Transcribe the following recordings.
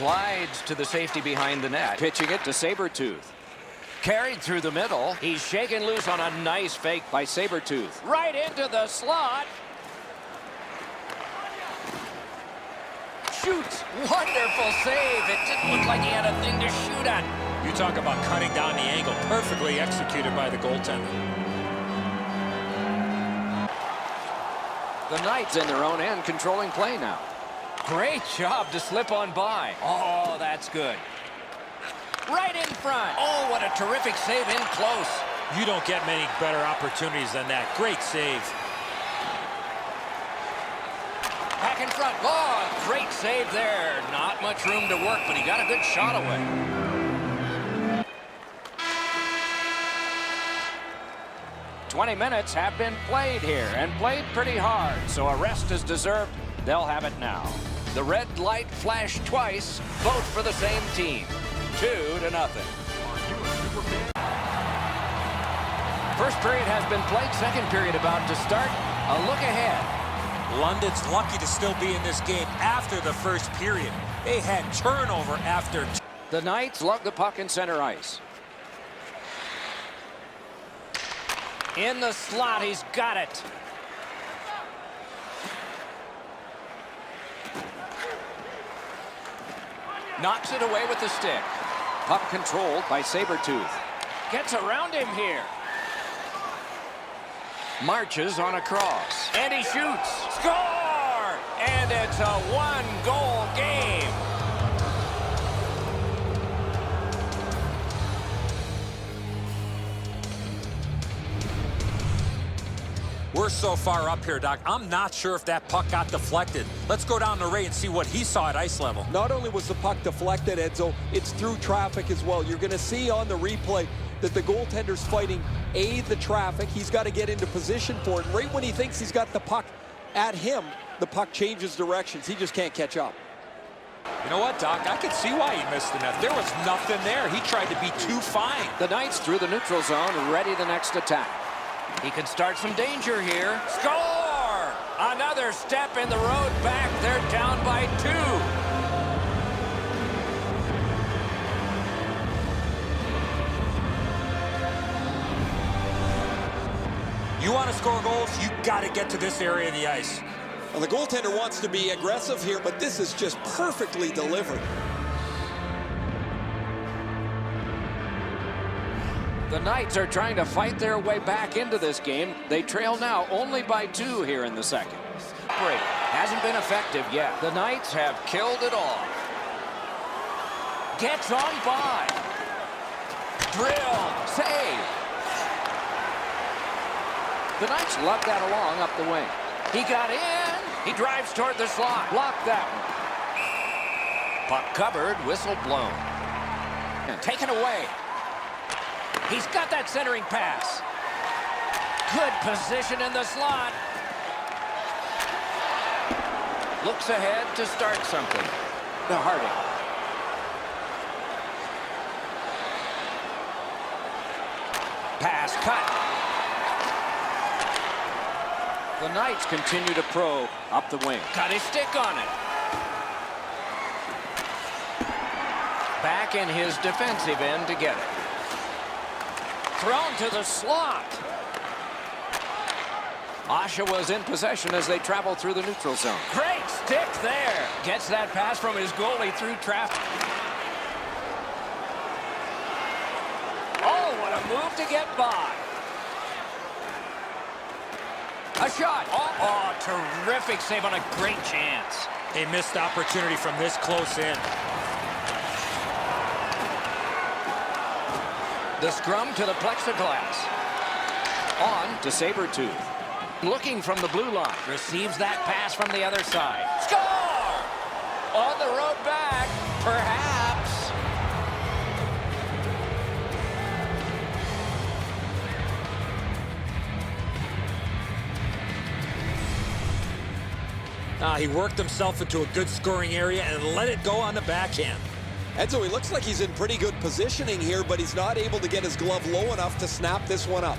Slides to the safety behind the net. Pitching it to Sabretooth. Carried through the middle. He's shaken loose on a nice fake by Sabretooth. Right into the slot. Shoots. Wonderful save. It didn't look like he had a thing to shoot at. You talk about cutting down the angle. Perfectly executed by the goaltender. The Knights in their own end controlling play now. Great job to slip on by. Oh, that's good. Right in front. Oh, what a terrific save in close. You don't get many better opportunities than that. Great save. Back in front. Oh, great save there. Not much room to work, but he got a good shot away. "20 minutes have been played here and played pretty hard, so a rest is deserved. They'll have it now." The red light flashed twice, both for the same team. 2-0. First period has been played. Second period about to start. A look ahead. London's lucky to still be in this game after the first period. They had turnover after. The Knights lug the puck in center ice. In the slot, he's got it. Knocks it away with the stick. Puck controlled by Sabretooth. Gets around him here. Marches on a cross. And he shoots. Score! And it's a one-goal game. We're so far up here, Doc. I'm not sure if that puck got deflected. Let's go down to Ray and see what he saw at ice level. Not only was the puck deflected, Edzo, it's through traffic as well. You're going to see on the replay that the goaltender's fighting the traffic. He's got to get into position for it. And right when he thinks he's got the puck at him, the puck changes directions. He just can't catch up. You know what, Doc? I could see why he missed the net. There was nothing there. He tried to be too fine. The Knights through the neutral zone, ready the next attack. He can start some danger here. Score! Another step in the road back. They're down by 2. You want to score goals, you got to get to this area of the ice. Well, the goaltender wants to be aggressive here, but this is just perfectly delivered. The Knights are trying to fight their way back into this game. They trail now only by 2 here in the second. Break hasn't been effective yet. The Knights have killed it all. Gets on by. Drill. Save. The Knights lug that along up the wing. He got in. He drives toward the slot. Blocked that one. Puck covered. Whistle blown. And taken away. He's got that centering pass. Good position in the slot. Looks ahead to start something. To Harding. Pass cut. The Knights continue to probe up the wing. Got his stick on it. Back in his defensive end to get it. Thrown to the slot. Oshawa's in possession as they travel through the neutral zone. Great stick there. Gets that pass from his goalie through traffic. Oh, what a move to get by. A shot. Oh, terrific save on a great chance. A missed opportunity from this close in. The scrum to the plexiglass. On to Sabretooth. Looking from the blue line. Receives that pass from the other side. Score! On the road back. Perhaps. He worked himself into a good scoring area and let it go on the backhand. Edzo, he looks like he's in pretty good positioning here, but he's not able to get his glove low enough to snap this one up.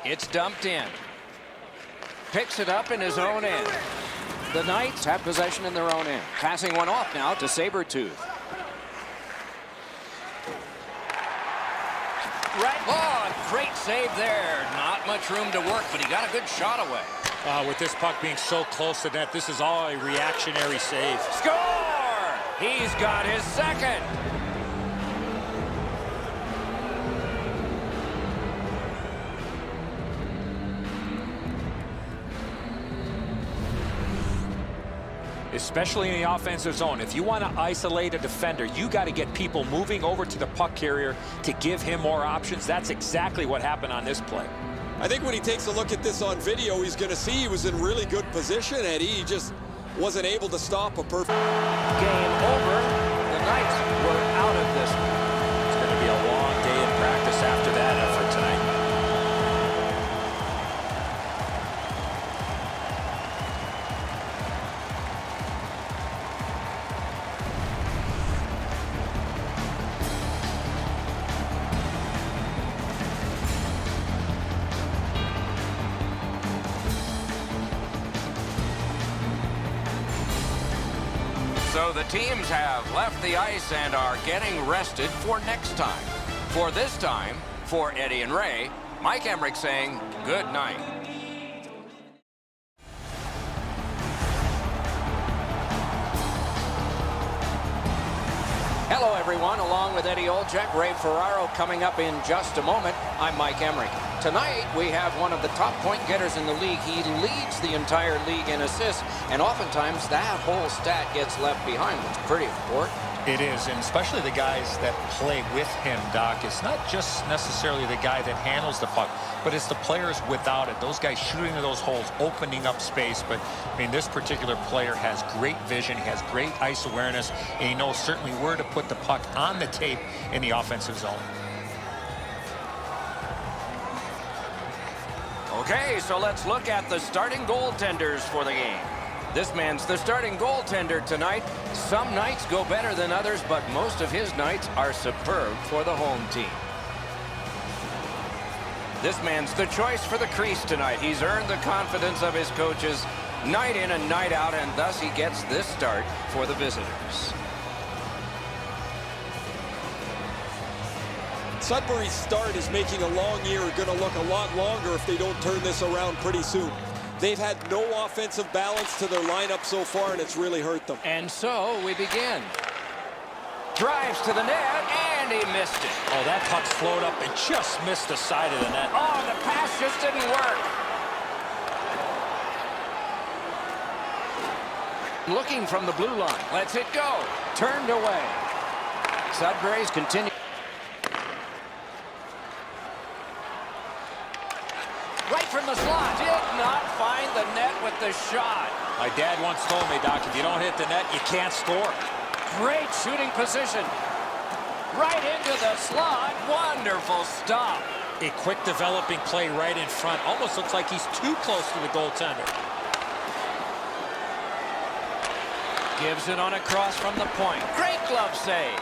It's dumped in. Picks it up in his own end. The Knights have possession in their own end. Passing one off now to Sabretooth. Right. Oh, great save there. Not much room to work, but he got a good shot away. With this puck being so close to net, this is all a reactionary save. Score! He's got his second. Especially in the offensive zone. If you want to isolate a defender, you got to get people moving over to the puck carrier to give him more options. That's exactly what happened on this play. I think when he takes a look at this on video, he's going to see he was in really good position, Eddie. He just wasn't able to stop a perfect. Game over. The Knights were out of this one. It's going to be a long day of practice after that effort tonight. So the teams have left the ice and are getting rested for next time. For this time, for Eddie and Ray, Mike Emmerich saying good night. Hello, everyone. Along with Eddie Olczyk, Ray Ferraro coming up in just a moment. I'm Mike Emmerich. Tonight, we have one of the top point getters in the league. He leads the entire league in assists, and oftentimes that whole stat gets left behind. It's pretty important. It is, and especially the guys that play with him, Doc. It's not just necessarily the guy that handles the puck, but it's the players without it. Those guys shooting into those holes, opening up space. But, I mean, this particular player has great vision, he has great ice awareness, and he knows certainly where to put the puck on the tape in the offensive zone. Okay, so let's look at the starting goaltenders for the game. This man's the starting goaltender tonight. Some nights go better than others, but most of his nights are superb for the home team. This man's the choice for the crease tonight. He's earned the confidence of his coaches night in and night out, and thus he gets this start for the visitors. Sudbury's start is making a long year going to look a lot longer if they don't turn this around pretty soon. They've had no offensive balance to their lineup so far, and it's really hurt them. And so we begin. Drives to the net, and he missed it. Oh, that puck's flowed up and just missed the side of the net. Oh, the pass just didn't work. Looking from the blue line. Lets it go. Turned away. Sudbury's continue. Right from the slot. Did not find the net with the shot. My dad once told me, Doc, if you don't hit the net, you can't score. Great shooting position. Right into the slot. Wonderful stop. A quick developing play right in front. Almost looks like he's too close to the goaltender. Gives it on a cross from the point. Great glove save.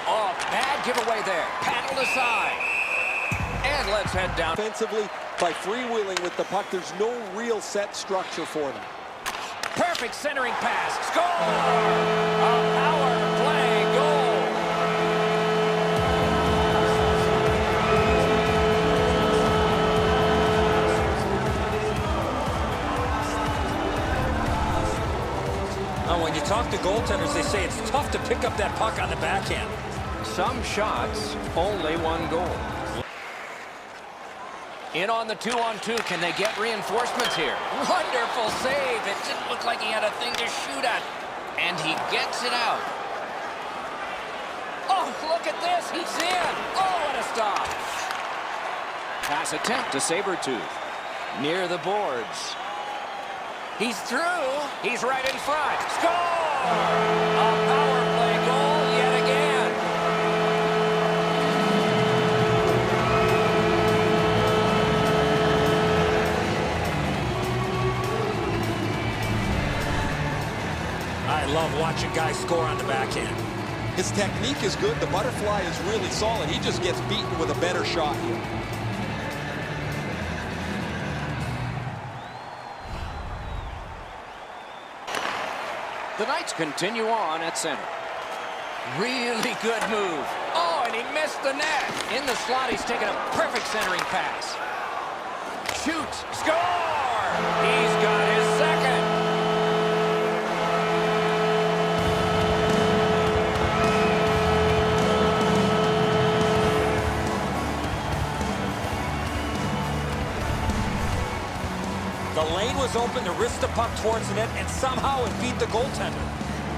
Oh, bad giveaway there. Paddled aside. And let's head down. Offensively, by freewheeling with the puck, there's no real set structure for them. Perfect centering pass. Score! A power play goal. Now, when you talk to goaltenders, they say it's tough to pick up that puck on the backhand. Some shots, only one goal. In on the 2-on-2. Can they get reinforcements here? Wonderful save. It didn't look like he had a thing to shoot at. And he gets it out. Oh, look at this. He's in. Oh, what a stop. Pass attempt to Sabretooth. Near the boards. He's through. He's right in front. Score! A power play goal yet again. I love watching guys score on the backhand. His technique is good. The butterfly is really solid. He just gets beaten with a better shot here. The Knights continue on at center. Really good move. Oh, and he missed the net. In the slot, he's taken a perfect centering pass. Shoots. Score! He's got his second. The lane was open to wrist the puck towards the net, and somehow it beat the goaltender.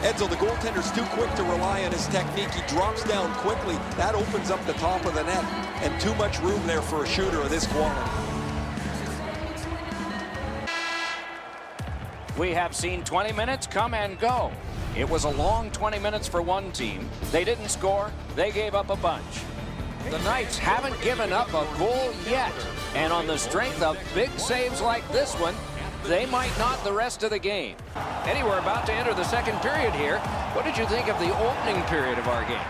Edzo, the goaltender's too quick to rely on his technique. He drops down quickly. That opens up the top of the net, and too much room there for a shooter of this quality. We have seen 20 minutes come and go. It was a long 20 minutes for one team. They didn't score. They gave up a bunch. The Knights haven't given up a goal yet. And on the strength of big saves like this one, they might not the rest of the game. Eddie, we're about to enter the second period here. What did you think of the opening period of our game?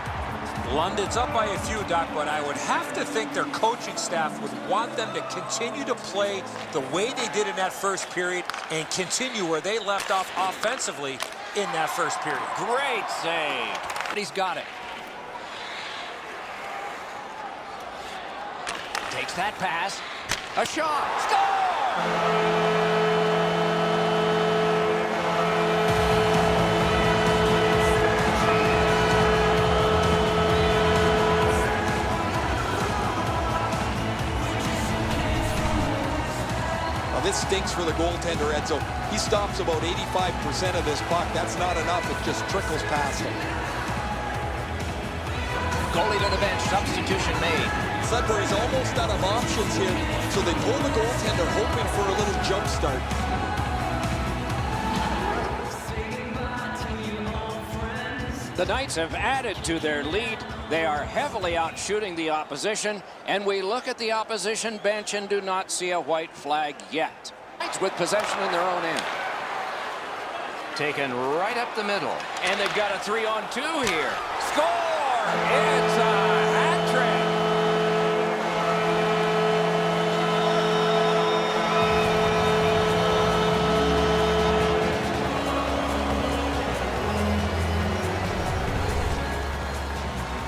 London's up by a few, Doc, but I would have to think their coaching staff would want them to continue to play the way they did in that first period and continue where they left off offensively in that first period. Great save. But he's got it. Takes that pass. A shot. Score! This stinks for the goaltender, Edzo. He stops about 85% of this puck. That's not enough. It just trickles past him. Goalie to the bench. Substitution made. Sudbury's almost out of options here, so they pull the goaltender hoping for a little jump start. The Knights have added to their lead. They are heavily outshooting the opposition, and we look at the opposition bench and do not see a white flag yet. Knights with possession in their own end. Taken right up the middle, and they've got a 3-on-2 here. Score! It's a hat trick.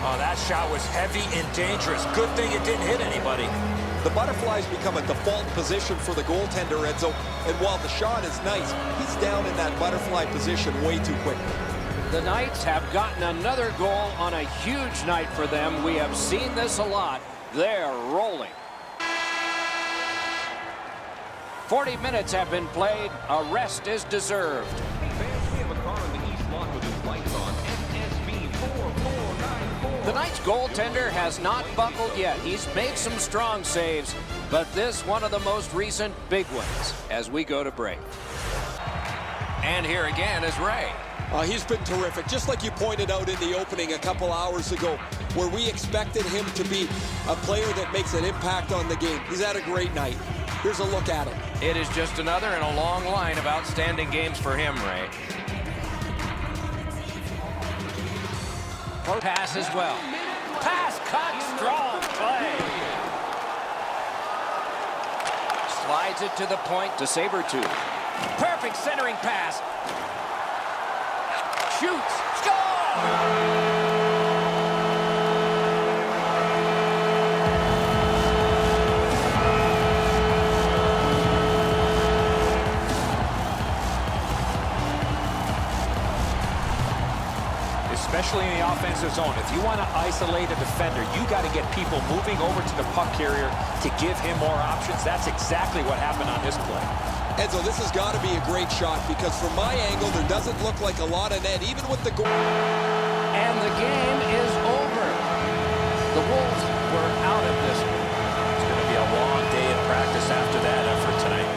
Oh, that shot was heavy and dangerous. Good thing it didn't hit anybody. The butterflies become a default position for the goaltender, Edzo, and while the shot is nice, he's down in that butterfly position way too quickly. The Knights have gotten another goal on a huge night for them. We have seen this a lot. They're rolling. 40 minutes have been played. A rest is deserved. The Knights goaltender has not buckled yet. He's made some strong saves, but this one of the most recent big ones as we go to break. And here again is Ray. He's been terrific, just like you pointed out in the opening a couple hours ago, where we expected him to be a player that makes an impact on the game. He's had a great night. Here's a look at him. It is just another in a long line of outstanding games for him, Ray. Pass as well. Pass cut, strong play. Slides it to the point to Sabertooth. Perfect centering pass. Shoots. Score! Especially in the offensive zone. If you want to isolate a defender, you got to get people moving over to the puck carrier to give him more options. That's exactly what happened on this play. Edzo, this has got to be a great shot because from my angle, there doesn't look like a lot of net, even with the goal. And the game is over. The Wolves were out of this one. It's going to be a long day of practice after that effort tonight.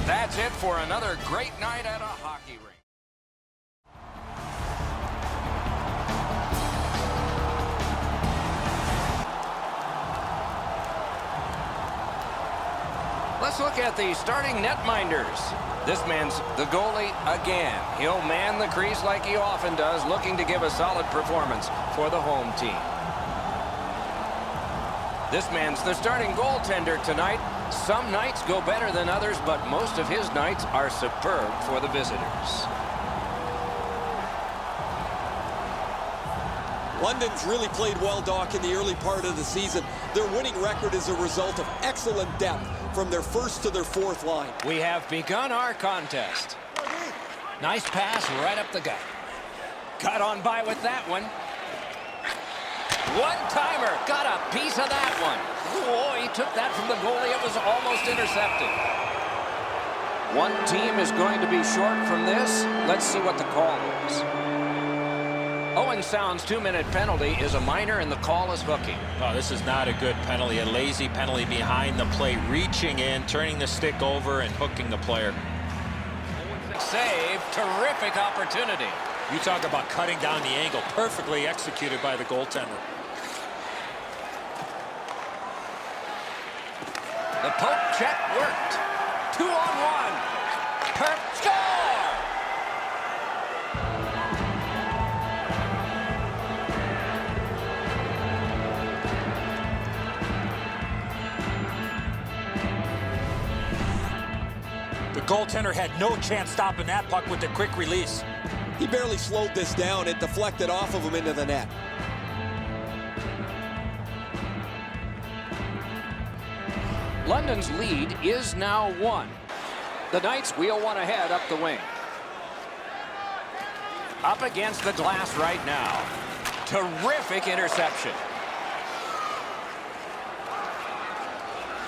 That's it for another great night at a hockey rink. Let's look at the starting netminders. This man's the goalie again. He'll man the crease like he often does, looking to give a solid performance for the home team. This man's the starting goaltender tonight. Some nights go better than others, but most of his nights are superb for the visitors. London's really played well, Doc, in the early part of the season. Their winning record is a result of excellent depth from their first to their fourth line. We have begun our contest. Nice pass right up the gut. Cut on by with that one. One-timer. Got a piece of that one. Oh, he took that from the goalie. It was almost intercepted. One team is going to be short from this. Let's see what the call is. Owen Sound's 2-minute penalty is a minor, and the call is hooking. Oh, this is not a good penalty. A lazy penalty behind the play, reaching in, turning the stick over, and hooking the player. Save. Terrific opportunity. You talk about cutting down the angle. Perfectly executed by the goaltender. The poke check worked. 2-on-1. Score! The goaltender had no chance stopping that puck with the quick release. He barely slowed this down. It deflected off of him into the net. London's lead is now 1. The Knights wheel one ahead up the wing. Up against the glass right now. Terrific interception.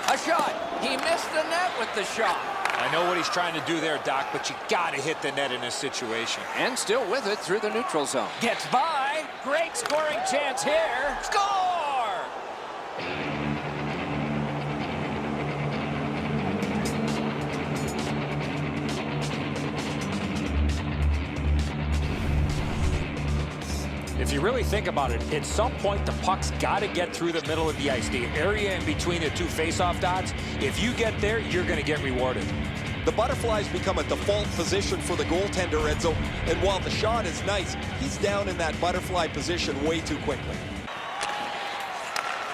A shot. He missed the net with the shot. I know what he's trying to do there, Doc, but you got to hit the net in this situation. And still with it through the neutral zone. Gets by. Great scoring chance here. Score! If you really think about it, at some point the puck's got to get through the middle of the ice, the area in between the two face-off dots. If you get there, you're going to get rewarded. The butterflies become a default position for the goaltender, Enzo, and while the shot is nice, he's down in that butterfly position way too quickly.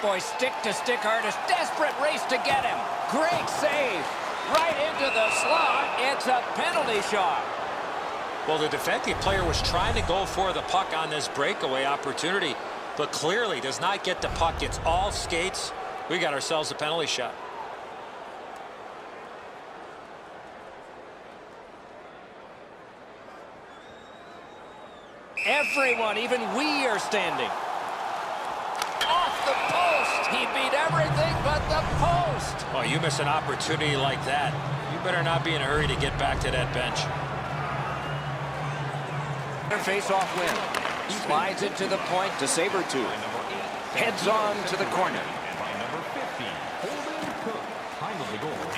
Boy, stick-to-stick artist, desperate race to get him. Great save. Right into the slot. It's a penalty shot. Well, the defensive player was trying to go for the puck on this breakaway opportunity, but clearly does not get the puck. It's all skates. We got ourselves a penalty shot. Everyone, even we, are standing. Off the post. He beat everything but the post. Oh, you miss an opportunity like that, you better not be in a hurry to get back to that bench. Face-off win. Slides it to the point to Sabertooth. Heads on to the corner.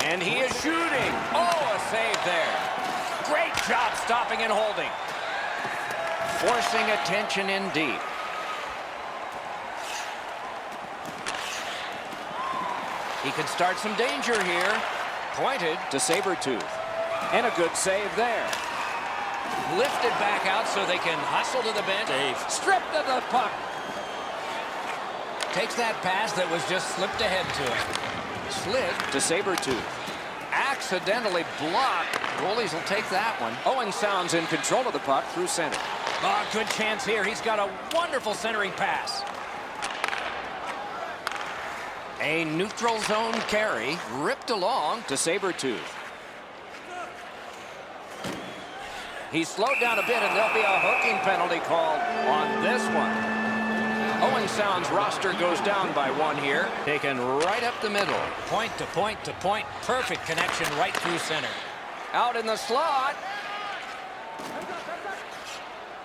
And he is shooting. Oh, a save there. Great job stopping and holding. Forcing attention in deep. He can start some danger here. Pointed to Sabertooth. And a good save there. Lifted back out so they can hustle to the bench. Dave. Stripped of the puck. Takes that pass that was just slipped ahead to him. Slid to Sabertooth. Accidentally blocked. Goalies will take that one. Owen Sound's in control of the puck through center. Oh, good chance here. He's got a wonderful centering pass. A neutral zone carry. Ripped along to Sabertooth. He's slowed down a bit, and there'll be a hooking penalty called on this one. Owen Sound's roster goes down by 1 here. Taken right up the middle. Point to point to point. Perfect connection right through center. Out in the slot.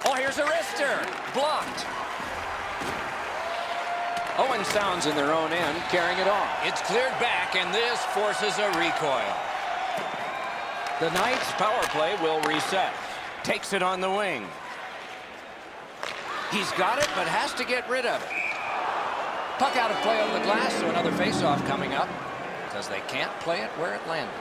Oh, here's a wrister. Blocked. Owen Sound's in their own end, carrying it on. It's cleared back, and this forces a recoil. The Knights' power play will reset. Takes it on the wing. He's got it, but has to get rid of it. Puck out of play on the glass, so another faceoff coming up. because they can't play it where it landed.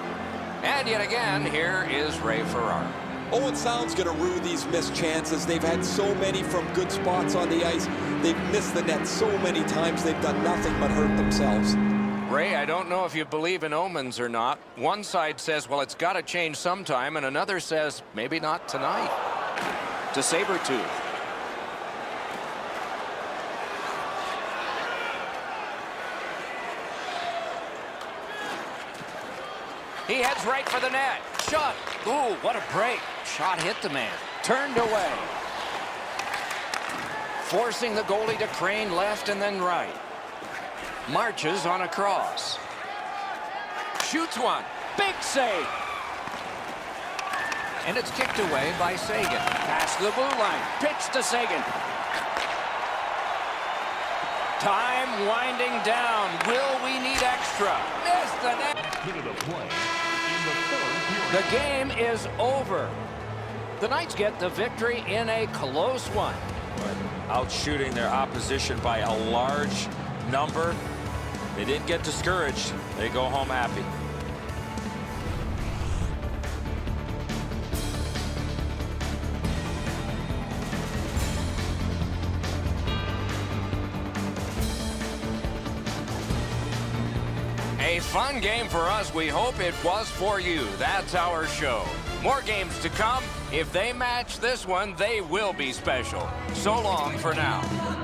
And yet again, here is Ray Ferraro. Owen Sound's going to rue these missed chances. They've had so many from good spots on the ice. They've missed the net so many times. They've done nothing but hurt themselves. Ray, I don't know if you believe in omens or not. One side says, well, it's got to change sometime, and another says, maybe not tonight. To Sabretooth. He heads right for the net. Shot. Ooh, what a break. Shot hit the man. Turned away. Forcing the goalie to crane left and then right. Marches on a cross. Shoots one. Big save. And it's kicked away by Sagan. Past the blue line. Pitch to Sagan. Time winding down. Will we need extra? Missed the net. The game is over. The Knights get the victory in a close one. Out shooting their opposition by a large number. They didn't get discouraged. They go home happy. A fun game for us. We hope it was for you. That's our show. More games to come. If they match this one, they will be special. So long for now.